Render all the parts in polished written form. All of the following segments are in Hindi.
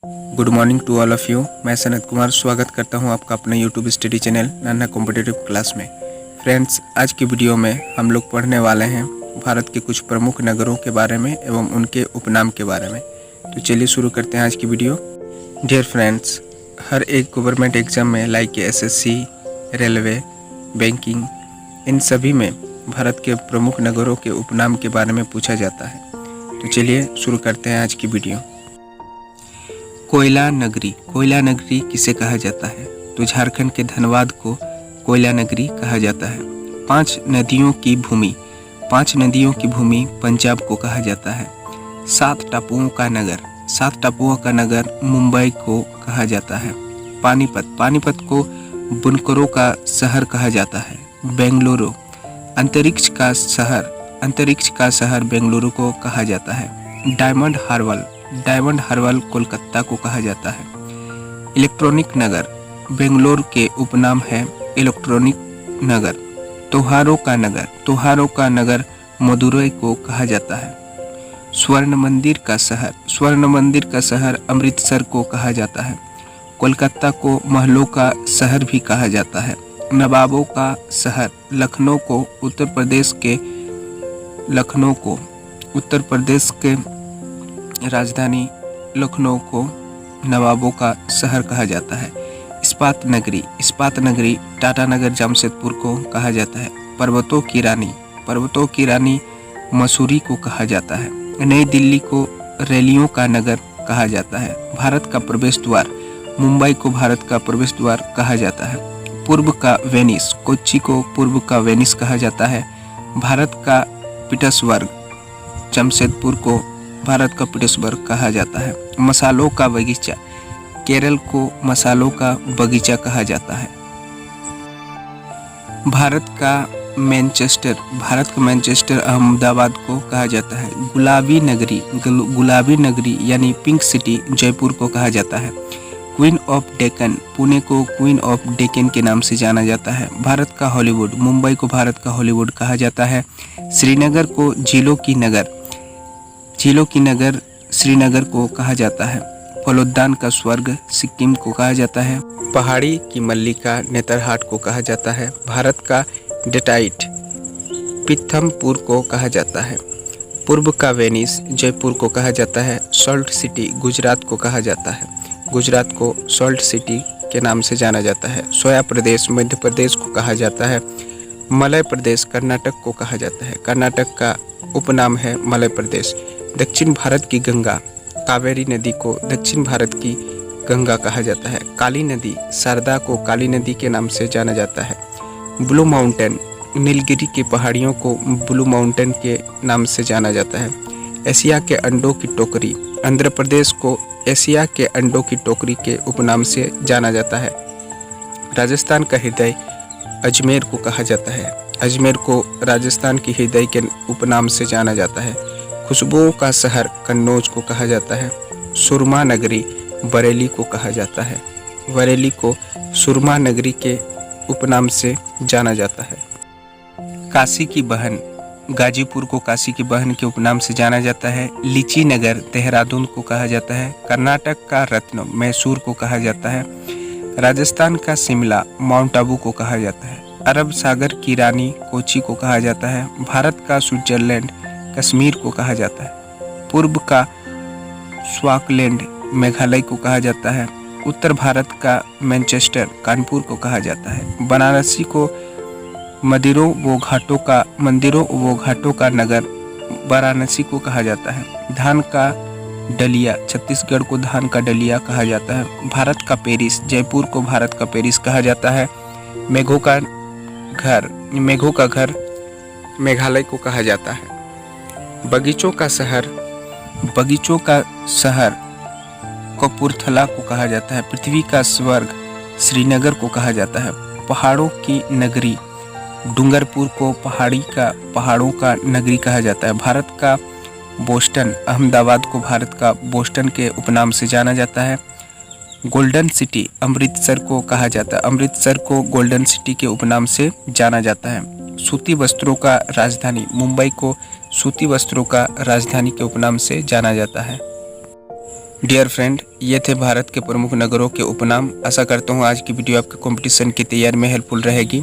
Good morning to all of you. मैं सनत कुमार स्वागत करता हूं आपका अपने YouTube study channel Nanha competitive class में। फ्रेंड्स, आज की वीडियो में हम लोग पढ़ने वाले हैं भारत के कुछ प्रमुख नगरों के बारे में एवं उनके उपनाम के बारे में। तो चलिए शुरू करते हैं आज की वीडियो। डियर फ्रेंड्स, हर एक गवर्नमेंट एग्जाम में लाइक SSC, रेलवे, बैंकिंग, इन सभी में भारत के प्रमुख नगरों के उपनाम के बारे में पूछा जाता है। तो चलिए शुरू करते हैं आज की वीडियो। कोयला नगरी। कोयला नगरी किसे कहा जाता है? तो झारखंड के धनबाद को कोयला नगरी कहा जाता है। पांच नदियों की भूमि पंजाब को कहा जाता है। सात टापुओं का नगर मुंबई को कहा जाता है। पानीपत को बुनकरों का शहर कहा जाता है। बेंगलुरु अंतरिक्ष का शहर बेंगलुरु को कहा जाता है। डायमंड हार्बर कोलकाता को कहा जाता है। इलेक्ट्रॉनिक नगर बेंगलोर के उपनाम है इलेक्ट्रॉनिक नगर। त्योहारों का नगर मदुरई को कहा जाता है। स्वर्ण मंदिर का शहर अमृतसर को कहा जाता है। कोलकाता को महलों का शहर भी कहा जाता है। नवाबों का शहर लखनऊ को उत्तर प्रदेश के राजधानी लखनऊ को नवाबों का शहर कहा जाता है। इस्पात नगरी टाटानगर जमशेदपुर को कहा जाता है। पर्वतों की रानी मसूरी को कहा जाता है। नई दिल्ली को रैलियों का नगर कहा जाता है। भारत का प्रवेश द्वार मुंबई को भारत का प्रवेश द्वार कहा जाता है। पूर्व का वेनिस कोच्चि को पूर्व का वेनिस कहा जाता है। भारत का पीटर्सबर्ग जमशेदपुर को भारत का पीटर्सबर्ग कहा जाता है। मसालों का बगीचा केरल को मसालों का बगीचा कहा जाता है। भारत का मैनचेस्टर अहमदाबाद को कहा जाता है। गुलाबी नगरी यानी पिंक सिटी जयपुर को कहा जाता है। क्वीन ऑफ डेक्कन पुणे को क्वीन ऑफ डेक्कन के नाम से जाना जाता है। भारत का हॉलीवुड मुंबई को भारत का हॉलीवुड कहा जाता है। श्रीनगर को झीलों की नगर श्रीनगर को कहा जाता है। फलोद्यान का स्वर्ग सिक्किम को कहा जाता है। पहाड़ी की मल्लिका नेतरहाट को कहा जाता है। भारत का डेट्राइट पीथमपुर को कहा जाता है। पूर्व का वेनिस जयपुर को कहा जाता है। सॉल्ट सिटी गुजरात को कहा जाता है। गुजरात को सॉल्ट सिटी के नाम से जाना जाता है। सोया प्रदेश मध्य प्रदेश को कहा जाता है। मलय प्रदेश कर्नाटक को कहा जाता है। कर्नाटक का उपनाम है मलय प्रदेश। दक्षिण भारत की गंगा कावेरी नदी को दक्षिण भारत की गंगा कहा जाता है। काली नदी शारदा को काली नदी के नाम से जाना जाता है। ब्लू माउंटेन नीलगिरी की पहाड़ियों को ब्लू माउंटेन के नाम से जाना जाता है। एशिया के अंडों की टोकरी आंध्र प्रदेश को एशिया के अंडों की टोकरी के उपनाम से जाना जाता है। राजस्थान का हृदय अजमेर को कहा जाता है। अजमेर को राजस्थान की हृदय के उपनाम से जाना जाता है। खुशबुओं का शहर कन्नौज को कहा जाता है। सुरमा नगरी बरेली को कहा जाता है। बरेली को सुरमा नगरी के उपनाम से जाना जाता है। काशी की बहन गाजीपुर को काशी की बहन के उपनाम से जाना जाता है। लीची नगर देहरादून को कहा जाता है। कर्नाटक का रत्न मैसूर को कहा जाता है। राजस्थान का शिमला माउंट आबू को कहा जाता है। अरब सागर की रानी कोच्चि को कहा जाता है। भारत का स्विट्जरलैंड कश्मीर को कहा जाता है। पूर्व का स्वाकलैंड मेघालय को कहा जाता है। उत्तर भारत का मैनचेस्टर कानपुर को कहा जाता है। बनारसी को मंदिरों व घाटों का नगर वाराणसी को कहा जाता है। धान का डलिया छत्तीसगढ़ को धान का डलिया कहा जाता है। भारत का पेरिस जयपुर को भारत का पेरिस कहा जाता है। मेघों का घर मेघालय को कहा जाता है। बगीचों का शहर कपूरथला को कहा जाता है। पृथ्वी का स्वर्ग श्रीनगर को कहा जाता है। पहाड़ों की नगरी डूंगरपुर को पहाड़ों का नगरी कहा जाता है। भारत का बोस्टन अहमदाबाद को भारत का बोस्टन के उपनाम से जाना जाता है। गोल्डन सिटी अमृतसर को कहा जाता है। अमृतसर को गोल्डन सिटी के उपनाम से जाना जाता है। सूती वस्त्रों का राजधानी मुंबई को सूती वस्त्रों का राजधानी के उपनाम से जाना जाता है। डियर फ्रेंड, ये थे भारत के प्रमुख नगरों के उपनाम। आशा करता हूँ आज की वीडियो आपके कंपटीशन की तैयारी में हेल्पफुल रहेगी।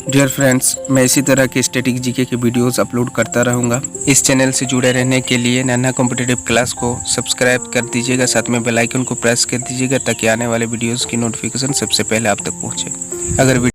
डियर फ्रेंड्स, मैं इसी तरह के स्टैटिक जीके के वीडियोस अपलोड करता रहूँगा। इस चैनल से जुड़े रहने के लिए नन्हा कॉम्पिटिटिव क्लास को सब्सक्राइब कर दीजिएगा, साथ में बेल आइकन को प्रेस कर दीजिएगा ताकि आने वाले वीडियोस की नोटिफिकेशन सबसे पहले आप तक पहुँचे। अगर